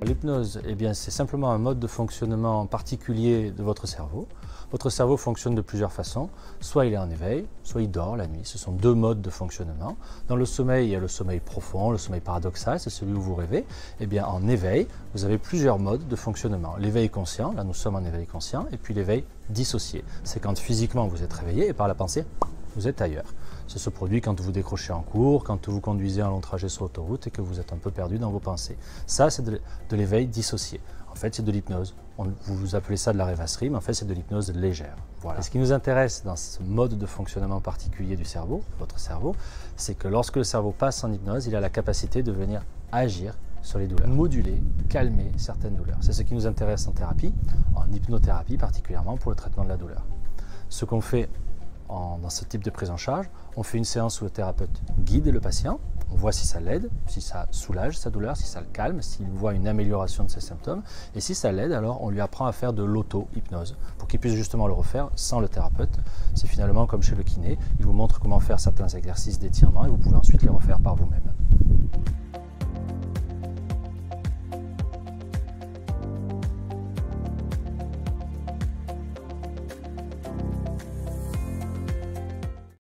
L'hypnose, eh bien, c'est simplement un mode de fonctionnement particulier de votre cerveau. Votre cerveau fonctionne de plusieurs façons. Soit il est en éveil, soit il dort la nuit. Ce sont deux modes de fonctionnement. Dans le sommeil, il y a le sommeil profond, le sommeil paradoxal, c'est celui où vous rêvez. Eh bien, en éveil, vous avez plusieurs modes de fonctionnement. L'éveil conscient, là nous sommes en éveil conscient, et puis l'éveil dissocié. C'est quand physiquement vous êtes réveillé et par la pensée, vous êtes ailleurs. Ça se produit quand vous décrochez en cours, quand vous conduisez un long trajet sur l'autoroute et que vous êtes un peu perdu dans vos pensées. Ça, c'est de l'éveil dissocié. En fait, c'est de l'hypnose. Vous appelez ça de la rêvasserie, mais en fait, c'est de l'hypnose légère. Voilà. Et ce qui nous intéresse dans ce mode de fonctionnement particulier du cerveau, votre cerveau, c'est que lorsque le cerveau passe en hypnose, il a la capacité de venir agir sur les douleurs, moduler, calmer certaines douleurs. C'est ce qui nous intéresse en thérapie, en hypnothérapie particulièrement pour le traitement de la douleur. Ce qu'on fait dans ce type de prise en charge, on fait une séance où le thérapeute guide le patient, on voit si ça l'aide, si ça soulage sa douleur, si ça le calme, s'il voit une amélioration de ses symptômes, et si ça l'aide, alors on lui apprend à faire de l'auto-hypnose, pour qu'il puisse justement le refaire sans le thérapeute. C'est finalement comme chez le kiné, il vous montre comment faire certains exercices d'étirement et vous pouvez ensuite les refaire par vous-même.